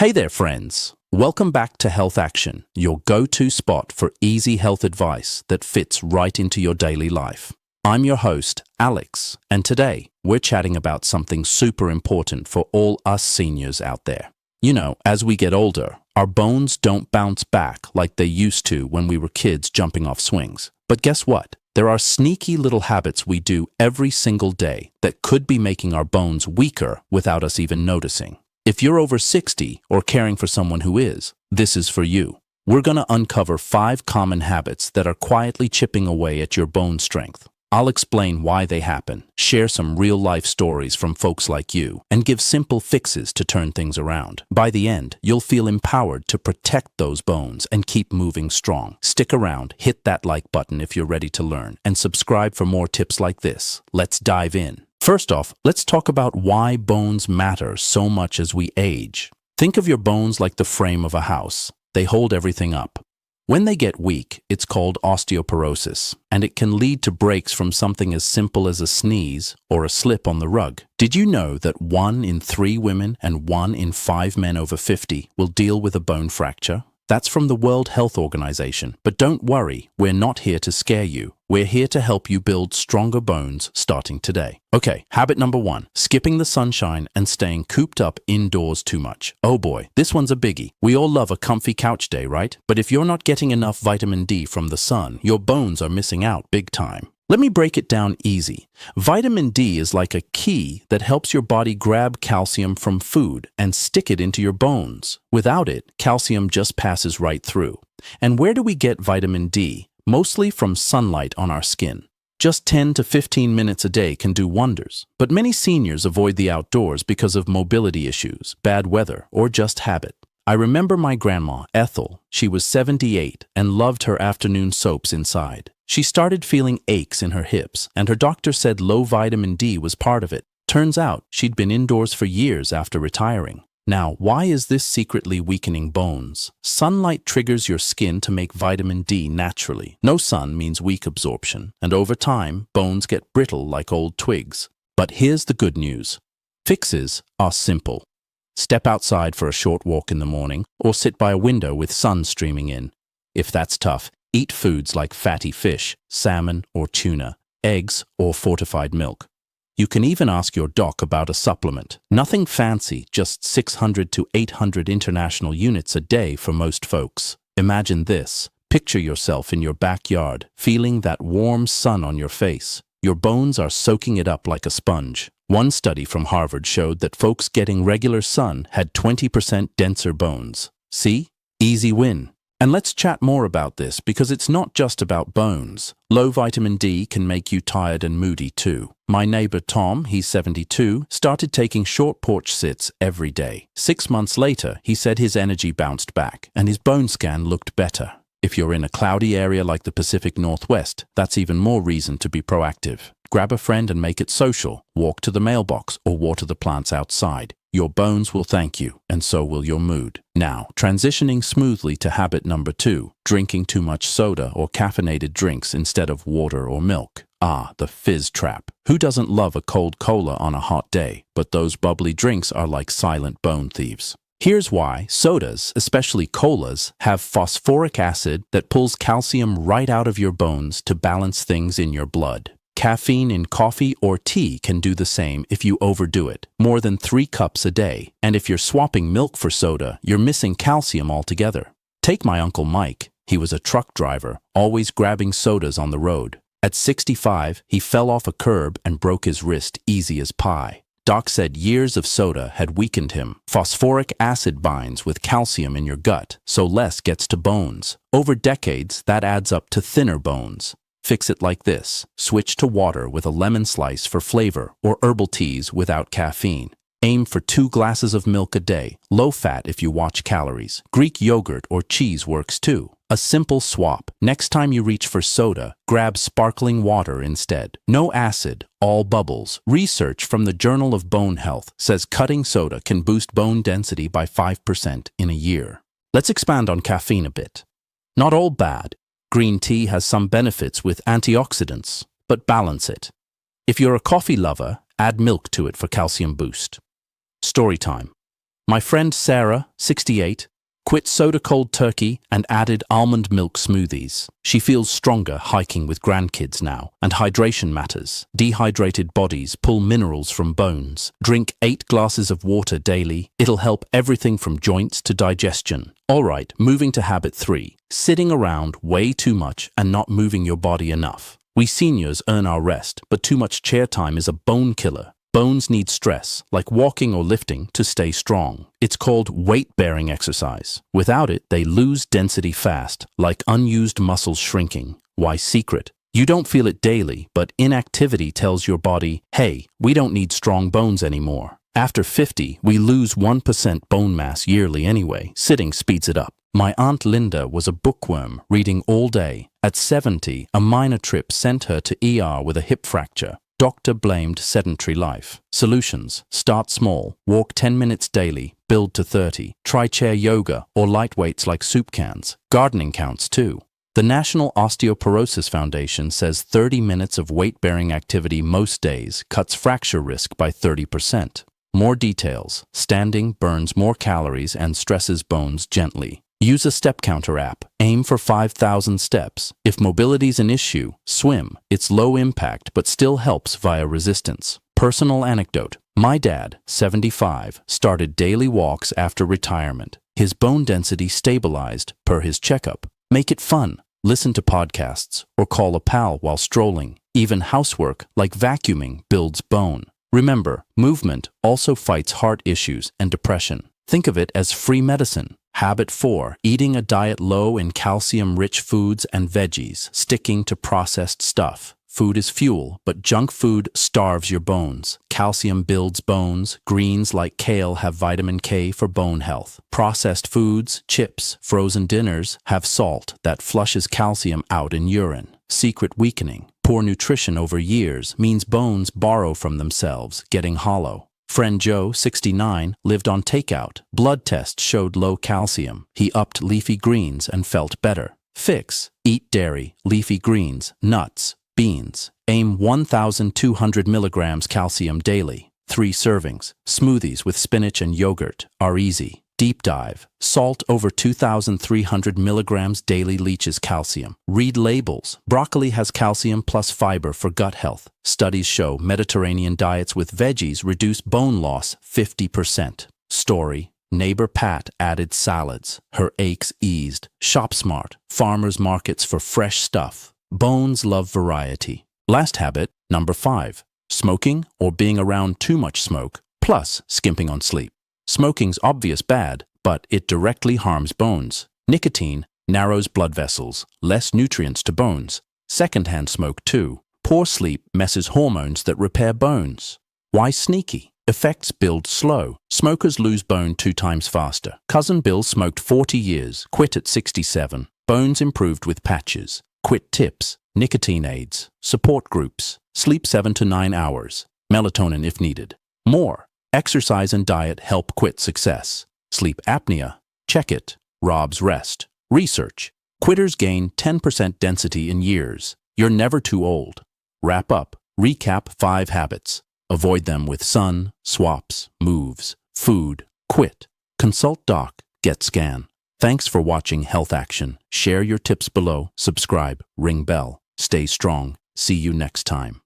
Hey there, friends. Welcome back to Health Action, your go-to spot for easy health advice that fits right into your daily life. I'm your host, Alex, and today we're chatting about something super important for all us seniors out there. You know, as we get older, our bones don't bounce back like they used to when we were kids jumping off swings. But guess what? There are sneaky little habits we do every single day that could be making our bones weaker without us even noticing. If you're over 60 or caring for someone who is, this is for you. We're going to uncover 5 common habits that are quietly chipping away at your bone strength. I'll explain why they happen, share some real-life stories from folks like you, and give simple fixes to turn things around. By the end, you'll feel empowered to protect those bones and keep moving strong. Stick around, hit that like button if you're ready to learn, and subscribe for more tips like this. Let's dive in. First off, let's talk about why bones matter so much as we age. Think of your bones like the frame of a house. They hold everything up. When they get weak, it's called osteoporosis, and it can lead to breaks from something as simple as a sneeze or a slip on the rug. Did you know that 1 in 3 women and 1 in 5 men over 50 will deal with a bone fracture? That's from the World Health Organization. But don't worry, we're not here to scare you. We're here to help you build stronger bones starting today. Okay, habit number 1, skipping the sunshine and staying cooped up indoors too much. Oh boy, this one's a biggie. We all love a comfy couch day, right? But if you're not getting enough vitamin D from the sun, your bones are missing out big time. Let me break it down easy. Vitamin D is like a key that helps your body grab calcium from food and stick it into your bones. Without it, calcium just passes right through. And where do we get vitamin D? Mostly from sunlight on our skin. Just 10 to 15 minutes a day can do wonders. But many seniors avoid the outdoors because of mobility issues, bad weather, or just habit. I remember my grandma, Ethel. She was 78 and loved her afternoon soaps inside. She started feeling aches in her hips, and her doctor said low vitamin D was part of it. Turns out, she'd been indoors for years after retiring. Now, why is this secretly weakening bones? Sunlight triggers your skin to make vitamin D naturally. No sun means weak absorption, and over time, bones get brittle like old twigs. But here's the good news. Fixes are simple. Step outside for a short walk in the morning, or sit by a window with sun streaming in. If that's tough, eat foods like fatty fish, salmon or tuna, eggs or fortified milk. You can even ask your doc about a supplement. Nothing fancy, just 600 to 800 international units a day for most folks. Imagine this. Picture yourself in your backyard, feeling that warm sun on your face. Your bones are soaking it up like a sponge. One study from Harvard showed that folks getting regular sun had 20% denser bones. See? Easy win. And let's chat more about this because it's not just about bones. Low vitamin D can make you tired and moody too. My neighbor Tom, he's 72, started taking short porch sits every day. 6 months later, he said his energy bounced back and his bone scan looked better. If you're in a cloudy area like the Pacific Northwest, that's even more reason to be proactive. Grab a friend and make it social. Walk to the mailbox or water the plants outside. Your bones will thank you, and so will your mood. Now, transitioning smoothly to habit number 2, drinking too much soda or caffeinated drinks instead of water or milk. Ah, the fizz trap. Who doesn't love a cold cola on a hot day? But those bubbly drinks are like silent bone thieves. Here's why. Sodas, especially colas, have phosphoric acid that pulls calcium right out of your bones to balance things in your blood. Caffeine in coffee or tea can do the same if you overdo it, more than 3 cups a day. And if you're swapping milk for soda, you're missing calcium altogether. Take my Uncle Mike. He was a truck driver, always grabbing sodas on the road. At 65, he fell off a curb and broke his wrist easy as pie. Doc said years of soda had weakened him. Phosphoric acid binds with calcium in your gut, so less gets to bones. Over decades, that adds up to thinner bones. Fix it like this. Switch to water with a lemon slice for flavor or herbal teas without caffeine. Aim for 2 glasses of milk a day, low fat if you watch calories. Greek yogurt or cheese works too. A simple swap. Next time you reach for soda, grab sparkling water instead. No acid, all bubbles. Research from the Journal of Bone Health says cutting soda can boost bone density by 5% in a year. Let's expand on caffeine a bit. Not all bad. Green tea has some benefits with antioxidants, but balance it. If you're a coffee lover, add milk to it for calcium boost. Story time. My friend Sarah, 68, quit soda cold turkey and added almond milk smoothies. She feels stronger hiking with grandkids now, and hydration matters. Dehydrated bodies pull minerals from bones. Drink 8 glasses of water daily. It'll help everything from joints to digestion. All right, moving to habit 3, sitting around way too much and not moving your body enough. We seniors earn our rest, but too much chair time is a bone killer. Bones need stress, like walking or lifting, to stay strong. It's called weight-bearing exercise. Without it, they lose density fast, like unused muscles shrinking. Why secret? You don't feel it daily, but inactivity tells your body, hey, we don't need strong bones anymore. After 50, we lose 1% bone mass yearly anyway. Sitting speeds it up. My Aunt Linda was a bookworm, reading all day. At 70, a minor trip sent her to ER with a hip fracture. Doctor blamed sedentary life. Solutions: start small, walk 10 minutes daily, build to 30. Try chair yoga or light weights like soup cans. Gardening counts too. The National Osteoporosis Foundation says 30 minutes of weight-bearing activity most days cuts fracture risk by 30%. More details: standing burns more calories and stresses bones gently. Use a step counter app. Aim for 5,000 steps. If mobility's an issue, swim. It's low impact but still helps via resistance. Personal anecdote. My dad, 75, started daily walks after retirement. His bone density stabilized per his checkup. Make it fun. Listen to podcasts or call a pal while strolling. Even housework, like vacuuming, builds bone. Remember, movement also fights heart issues and depression. Think of it as free medicine. Habit 4, eating a diet low in calcium-rich foods and veggies, sticking to processed stuff. Food is fuel, but junk food starves your bones. Calcium builds bones. Greens like kale have vitamin K for bone health. Processed foods, chips, frozen dinners have salt that flushes calcium out in urine. Secret weakening. Poor nutrition over years means bones borrow from themselves, getting hollow. Friend Joe, 69, lived on takeout. Blood tests showed low calcium. He upped leafy greens and felt better. Fix: eat dairy, leafy greens, nuts, beans. Aim 1,200 milligrams calcium daily. 3 servings. Smoothies with spinach and yogurt are easy. Deep dive. Salt over 2,300 milligrams daily leaches calcium. Read labels. Broccoli has calcium plus fiber for gut health. Studies show Mediterranean diets with veggies reduce bone loss 50%. Story: neighbor Pat added salads. Her aches eased. Shop smart. Farmers markets for fresh stuff. Bones love variety. Last habit, number 5. Smoking or being around too much smoke, plus skimping on sleep. Smoking's obvious bad, but it directly harms bones. Nicotine narrows blood vessels, less nutrients to bones. Secondhand smoke too. Poor sleep messes hormones that repair bones. Why sneaky? Effects build slow. Smokers lose bone 2 times faster. Cousin Bill smoked 40 years, quit at 67. Bones improved with patches. Quit tips: nicotine aids, support groups, sleep 7 to 9 hours, melatonin if needed. More: exercise and diet help quit success. Sleep apnea? Check it. Rob's rest. Research: quitters gain 10% density in years. You're never too old. Wrap up. Recap 5 habits. Avoid them with sun, swaps, moves, food, quit. Consult doc, get scan. Thanks for watching Health Action. Share your tips below, subscribe, ring bell. Stay strong. See you next time.